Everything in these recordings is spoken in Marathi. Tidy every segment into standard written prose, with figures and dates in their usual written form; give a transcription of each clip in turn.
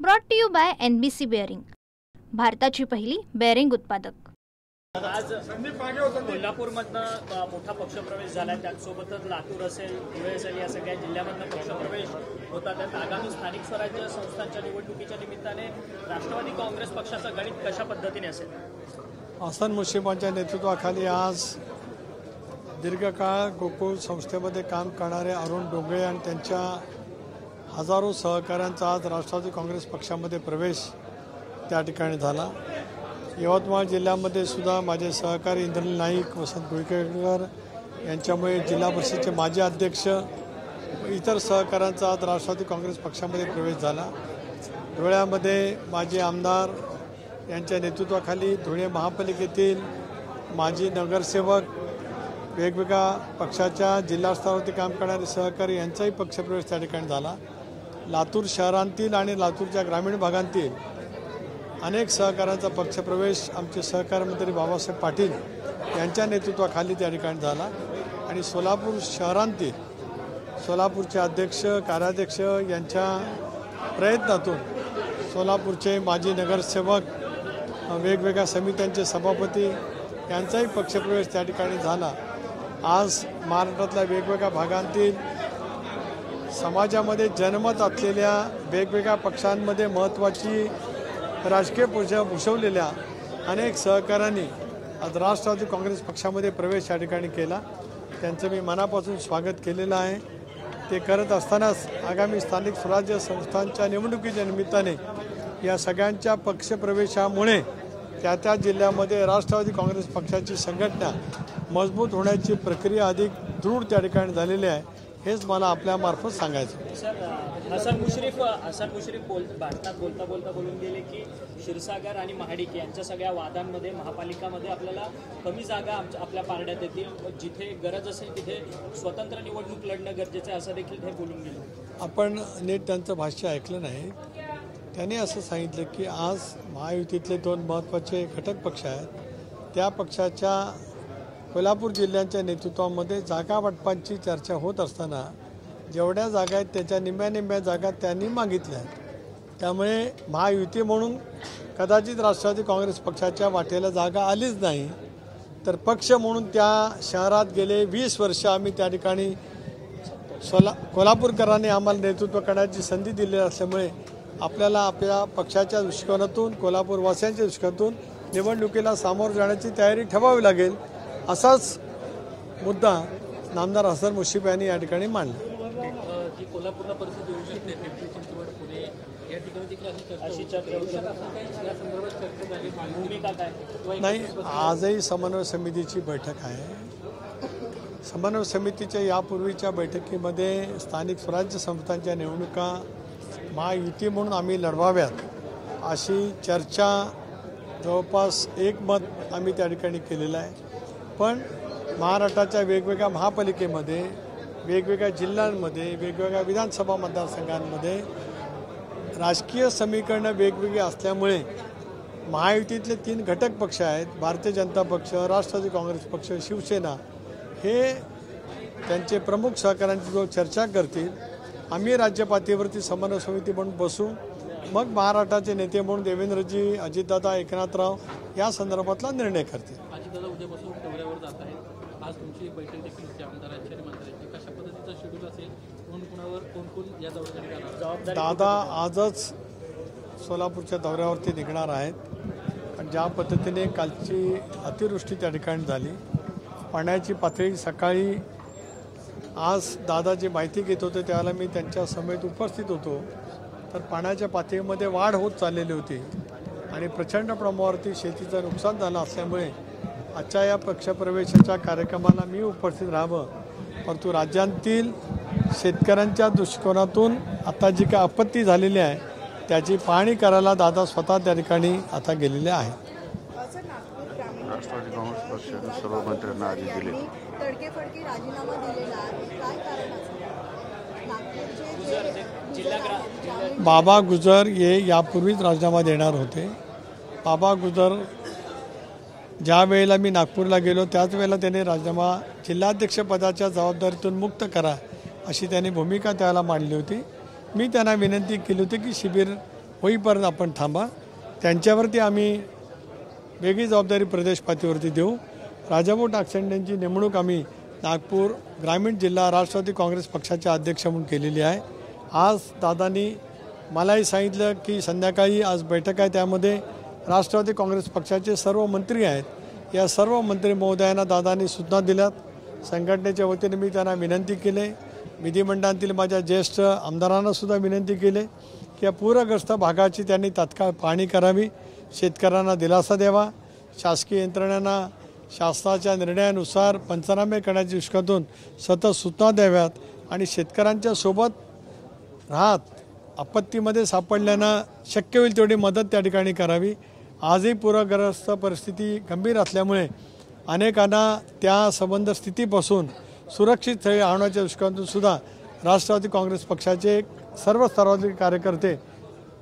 Brought to you by NBC bearing, भारताची पहिली बेअरिंग उत्पादक। आज कोल्हापूरमधनं मोठा पक्षप्रवेश झाला, त्यासोबतच लातूर असेल, धुळे असेल, या सगळ्या जिल्ह्यामधनं पक्षप्रवेश होता। त्यात आगामी स्थानिक स्वराज्य संस्थांच्या निवडणुकीच्या निमित्ताने राष्ट्रवादी काँग्रेस पक्षाचं गणित कशा पद्धतीने असेल? हसन मुश्रीफांच्या नेतृत्वाखाली आज दीर्घकाळ गोकुळ संस्थेमध्ये काम करणारे अरुण डोंगळे आणि त्यांच्या हजारो सहकाऱ्यांचा आज राष्ट्रवादी काँग्रेस पक्षामध्ये प्रवेश त्या ठिकाणी झाला। यवतमाळ जिल्ह्यामध्ये सुद्धा माझे सहकारी इंद्रनील नाईक, वसंत गुळकेकर यांच्यामुळे जिल्हा परिषदेचे माजी अध्यक्ष इतर सहकाऱ्यांचा आज राष्ट्रवादी काँग्रेस पक्षामध्ये प्रवेश झाला। धुळ्यामध्ये माजी आमदार यांच्या नेतृत्वाखाली धुळे महापालिकेतील माजी नगरसेवक, वेगवेगळ्या पक्षाच्या जिल्हा स्तरावरती काम करणारे सहकारी यांचाही पक्षप्रवेश त्या ठिकाणी झाला। लातूर शहरांतील आणि लातूरच्या ग्रामीण भागांतील अनेक सहकाऱ्यांचा पक्षप्रवेश आमचे सहकार मंत्री बाबासाहेब पाटील यांच्या नेतृत्वाखाली त्या ठिकाणी झाला। आणि सोलापूर शहरांतील सोलापूरचे अध्यक्ष, कार्याध्यक्ष यांच्या प्रयत्नातून सोलापूरचे माजी नगरसेवक, वेगवेगळ्या समित्यांचे सभापती यांचाही पक्षप्रवेश त्या ठिकाणी झाला। आज महाराष्ट्रातल्या वेगवेगळ्या भागांतील समाजामध्ये जन्मत असलेल्या वेगवेगळ्या पक्षांमध्ये महत्त्वाची राजकीय भूषवलेल्या अनेक सहकाऱ्यांनी आज राष्ट्रवादी काँग्रेस पक्षामध्ये प्रवेश या ठिकाणी केला। त्यांचं मी मनापासून स्वागत केलेलं आहे। ते करत असतानाच आगामी स्थानिक स्वराज्य संस्थांच्या निवडणुकीच्या निमित्ताने या सगळ्यांच्या पक्षप्रवेशामुळे त्या जिल्ह्यामध्ये राष्ट्रवादी काँग्रेस पक्षाची संघटना मजबूत होण्याची प्रक्रिया अधिक दृढ त्या ठिकाणी झालेली आहे, हेच मला आपल्यामार्फत सांगायचं। सर, हसन मुश्रीफ भारतात बोलता बोलून गेले की क्षीरसागर आणि महाडिक यांच्या सगळ्या वादांमध्ये महापालिकामध्ये आपल्याला कमी जागा आपल्या पारड्यात येतील, जिथे गरज असेल तिथे स्वतंत्र निवडणूक लढणं गरजेचं आहे, असं देखील ते बोलून गेले। आपण नीट त्यांचं भाष्य ऐकलं नाही। त्यांनी असं सांगितलं की आज महायुतीतले दोन महत्त्वाचे घटक पक्ष आहेत, त्या पक्षाच्या कोल्हापूर जिल्ह्याच्या नेतृत्वामध्ये जागा वाटपांची चर्चा होत असताना जेवढ्या जागा आहेत त्याच्या निम्म्या जागा त्यांनी मागितल्या आहेत। त्यामुळे महायुती म्हणून कदाचित राष्ट्रवादी काँग्रेस पक्षाच्या वाटेला जागा आलीच नाही, तर पक्ष म्हणून त्या शहरात गेले 20 वर्ष आम्ही त्या ठिकाणी कोल्हापूरकरांनी आम्हाला नेतृत्व करण्याची संधी दिलेली असल्यामुळे आपल्याला आपल्या पक्षाच्या दृष्टिकोनातून, कोल्हापूरवासियांच्या दृष्टिकोनातून निवडणुकीला सामोरं जाण्याची तयारी ठेवावी लागेल, असाच मुद्दा नामदार हसन मुश्रीफ यांनी या ठिकाणी मांडला। कोल्हापूरला परिस्थिती होऊ शकते, पिंपरी चिंचवड, पुणे या ठिकाणी नाही, आजही समन्वय समितीची बैठक आहे। समन्वय समितीच्या यापूर्वीच्या बैठकीमध्ये स्थानिक स्वराज्य संस्थांच्या निवडणुका महायुती म्हणून आम्ही लढवाव्यात अशी चर्चा जवळपास एकमत आम्ही त्या ठिकाणी केलेलं आहे। पण महाराष्ट्राच्या वेगवेगळ्या महापालिकेमध्ये, वेगवेगळ्या जिल्ह्यांमध्ये, वेगवेगळ्या विधानसभा मतदारसंघांमध्ये राजकीय समीकरणं वेगवेगळी असल्यामुळे महायुतीतले 3 घटक पक्ष आहेत, भारतीय जनता पक्ष, राष्ट्रवादी काँग्रेस पक्ष, शिवसेना, हे त्यांचे प्रमुख सहकाऱ्यांची जो चर्चा करतील, आम्ही राज्य पातळीवरती समन्वय समिती म्हणून बसू, मग महाराष्ट्राचे नेते म्हणून देवेंद्रजी, अजितदादा, एकनाथराव या संदर्भातला निर्णय करतील। अजितदादा उद्यापासून दौऱ्यावर जात आहेत, आज तुमची बैठक देखील होती आमदारांची आणि मंत्र्यांची, कशा पद्धतीचं शेड्यूल असेल, कोण या दौऱ्यासाठी जाणार? दादा आजच सोलापूरच्या दौऱ्यावरती निघणार आहेत। पण ज्या पद्धतीने कालची अतिवृष्टी त्या ठिकाणी झाली, पाण्याची पातळी सकाळी आज दादाची माहिती घेत होते त्यावेळेला मी त्यांच्या समेत उपस्थित होतो, तर पाण्याच्या पातळीमध्ये वाढ होत चाललेली होती आणि प्रचंड प्रमाणावरती शेतीचं नुकसान झालं असल्यामुळे आजच्या या पक्षप्रवेशाच्या कार्यक्रमाला मी उपस्थित राहावं, परंतु राज्यातील शेतकऱ्यांच्या दृष्टिकोनातून आता जी काय आपत्ती झालेली आहे त्याची पाहणी करायला दादा स्वतः त्या ठिकाणी आता गेलेले आहेत। राष्ट्रवादी काँग्रेस पक्षाने सर्व मंत्र्यांना आधी दिले, तडकेफडके राजीनामा दिलेला आहे, काय कारण असेल? बाबा गुजर हे यापूर्वीच राजीनामा देणार होते। बाबा गुजर ज्या वेळेला मी नागपूरला गेलो त्याच वेळेला त्यांनी राजीनामा जिल्हाध्यक्षपदाच्या जबाबदारीतून मुक्त करा अशी त्यांनी भूमिका त्याला मांडली होती। मी त्यांना विनंती केली होती की शिबिर होईपर्यंत आपण थांबा. त्यांच्यावरती आम्ही वेगळी जबाबदारी प्रदेश पातळीवरती देऊ. राजाभाऊ टाकसाळे यांची नेमणूक आम्ही नागपूर ग्रामीण जिल्हा राष्ट्रवादी काँग्रेस पक्षाचे अध्यक्ष म्हणून केलेली आहे. आज दादांनी मलाही सांगितलं की संध्याकाळी आज बैठक आहे, त्यामध्ये राष्ट्रवादी काँग्रेस पक्षाचे सर्व मंत्री आहेत. या सर्व मंत्री महोदयांना दादांनी सूचना दिल्यात. संघटनेच्या वतीने मी त्यांना विनंती केली. विधिमंडळातील माझ्या ज्येष्ठ आमदारांना सुद्धा विनंती केली की या पूरग्रस्त भागाची त्यांनी तात्काळ पाहणी करावी, शेतकऱ्यांना दिलासा द्यावा, शासकीय यंत्रणांना शासनाच्या निर्णयानुसार पंचनामे करण्याच्या दृष्टीकोनातून सतत सूचना द्याव्यात आणि शेतकऱ्यांच्या सोबत राहत आपत्तीमध्ये सापडल्यानं शक्य होईल तेवढी मदत त्या ठिकाणी करावी. आजही पूरग्रस्त परिस्थिती गंभीर असल्यामुळे अनेकांना त्या संबंध स्थितीपासून सुरक्षित स्थळी आणण्याच्या दृष्टीकोनातून सुद्धा राष्ट्रवादी काँग्रेस पक्षाचे सर्व स्तरावरील कार्यकर्ते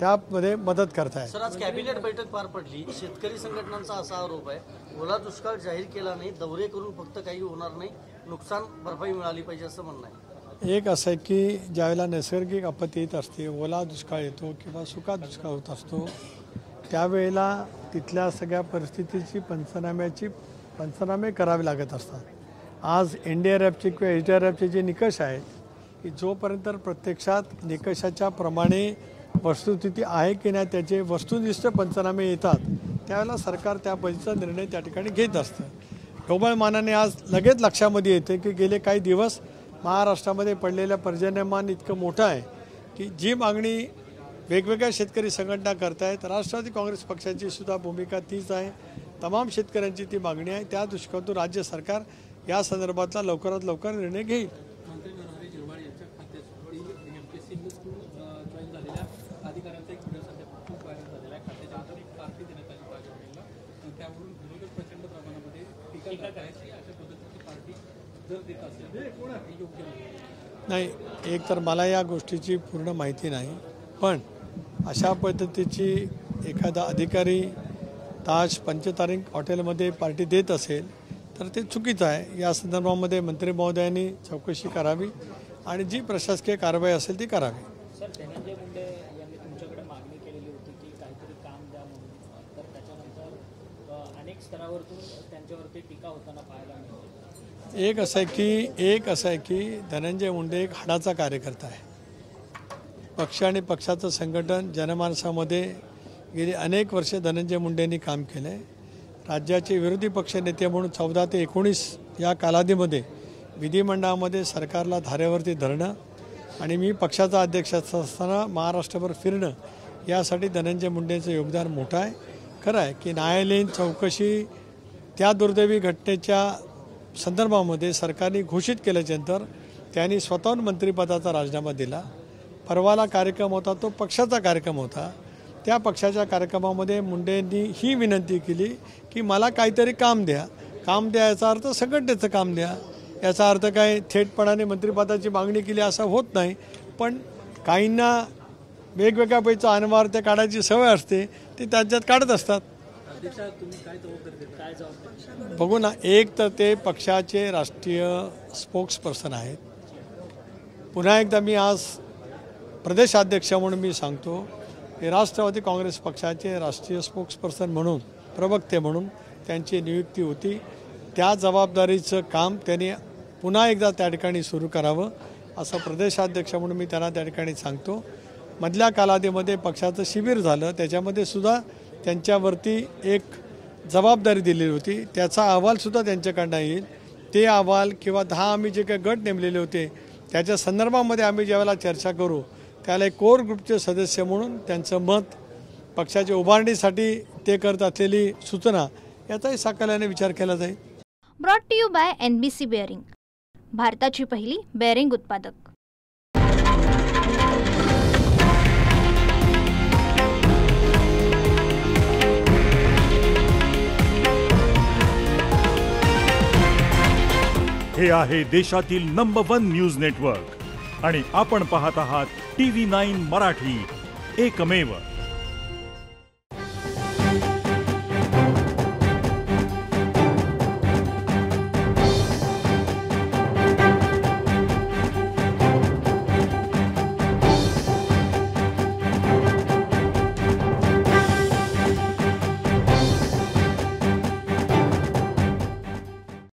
त्यामध्ये मदत करत आहेत. सर, आज कॅबिनेट बैठक पार पडली. शेतकरी संघटनांचा असा आरोप आहे, ओला दुष्काळ जाहीर केला नाही, दौरे करून फक्त काही होणार नाही, नुकसान भरपाई मिळाली पाहिजे असं म्हणणं आहे. एक असं आहे की ज्यावेळेला नैसर्गिक आपत्ती येत असते, ओला दुष्काळ येतो किंवा सुका दुष्काळ होत असतो, त्यावेळेला तिथल्या सगळ्या परिस्थितीची पंचनामे करावे लागत असतात. आज NDRFचे किंवा HDRFचे जे निकष आहेत की जोपर्यंत प्रत्यक्षात निकषाच्या प्रमाणे वस्तुस्थिती आहे की नाही त्याचे वस्तुनिष्ठ पंचनामे येतात, त्यावेळेला सरकार त्या पद्धतीचा निर्णय त्या ठिकाणी घेत असतं. ढोबळमानाने आज लगेच लक्षामध्ये येते की गेले काही दिवस महाराष्ट्रामध्ये पडलेल्या पर्जन्यमान इतकं मोठं आहे की जी मागणी वेगवेगळ्या शेतकरी संघटना करतायत, राष्ट्रवादी काँग्रेस पक्षाची सुद्धा भूमिका तीच आहे. तमाम शेतकऱ्यांची ती मागणी आहे. त्या दृष्टीकोनातून राज्य सरकार या संदर्भातला लवकरात लवकर निर्णय घेईल. मंत्री नरहरी झिरवाळ यांच्या खात्यात जॉईन झालेल्या अधिकाऱ्यांचा एक व्हिडिओ सध्या खूप व्हायरल झालेला आहे. खात्याच्या अंतर एक पार्टी देण्यात आली भाजपला, त्यावरून विरोधक प्रचंड प्रमाणामध्ये टीका करायची. अशा पद्धतीची पार्टी जर देत असेल तर हे योग्य नाही. एक तर मला या गोष्टीची पूर्ण माहिती नाही, पण अशा पद्धतीची एखादा अधिकारी ताज पंचतारिक हॉटेलमध्ये पार्टी देत असेल तर ते चुकीचं आहे. या संदर्भामध्ये मंत्री महोदयांनी चौकशी करावी आणि जी प्रशासकीय कारवाई असेल ती करावी. सर, धनंजय मुंडे यांनी तुमच्याकडे मागणी केलेली होती की काहीतरी काम द्या म्हणून, तर त्याच्यानंतर अनेक स्तरावरतून त्यांच्यावरती टीका होताना पाहायला मिळते. एक असं आहे की धनंजय मुंडे एक हाडाचा कार्यकर्ता आहे. पक्ष आणि पक्षाचं संघटन जनमानसामध्ये गेली अनेक वर्षे धनंजय मुंडेंनी काम केलं आहे. राज्याचे विरोधी पक्षनेते म्हणून 14 ते 19 या कालावधीमध्ये विधिमंडळामध्ये सरकारला धारेवरती धरणं आणि मी पक्षाचा अध्यक्ष असताना महाराष्ट्रभर फिरणं, यासाठी धनंजय मुंडेंचं योगदान मोठं आहे. खरं आहे की न्यायालयीन चौकशी त्या दुर्दैवी घटनेच्या संदर्भामध्ये सरकारने घोषित केल्याच्यानंतर त्यांनी स्वतःहून मंत्रिपदाचा राजीनामा दिला. परवाला कार्यक्रम होता तो पक्षाचा कार्यक्रम होता. त्या पक्षाच्या कार्यक्रमामध्ये मुंडेंनी ही विनंती केली की मला काहीतरी काम द्या. काम द्या याचा अर्थ संघटनेचं काम द्या, याचा अर्थ काय थेटपणाने मंत्रिपदाची मागणी केली असं होत नाही. पण काहींना वेगवेगळ्या पैसा अनवार ते काढायची सवय असते, ते त्यांच्यात काढत असतात. बघू ना, एक तर ते पक्षाचे राष्ट्रीय स्पोक्सपर्सन आहेत. पुन्हा एकदा मी आज प्रदेशाध्यक्ष म्हणून मी सांगतो की राष्ट्रवादी काँग्रेस पक्षाचे राष्ट्रीय स्पोक्सपर्सन म्हणून, प्रवक्ते म्हणून त्यांची नियुक्ती होती. त्या जबाबदारीचं काम त्यांनी पुन्हा एकदा त्या ठिकाणी सुरू करावं असं प्रदेशाध्यक्ष म्हणून मी त्यांना त्या ठिकाणी सांगतो. मधल्या कालावधीमध्ये पक्षाचं शिबिर झालं, त्याच्यामध्ये सुद्धा त्यांच्यावरती एक जबाबदारी दिलेली होती. त्याचा अहवालसुद्धा त्यांच्याकडनं येईल. ते अहवाल किंवा 10 आम्ही जे काही गट नेमलेले होते त्याच्या संदर्भामध्ये आम्ही ज्यावेळेला चर्चा करू त्याला एक कोर ग्रुपचे सदस्य म्हणून त्यांचं मत, पक्षाच्या उभारणीसाठी ते करत असलेली सूचना याचाही साकल्याने विचार केला जाईल. Brought to you by NBC bearing, भारताची पहिली बेअरिंग उत्पादक. हे आहे देशातील नंबर 1 न्यूज नेटवर्क आणि आपण पाहत आहात TV9 मराठी, एकमेव.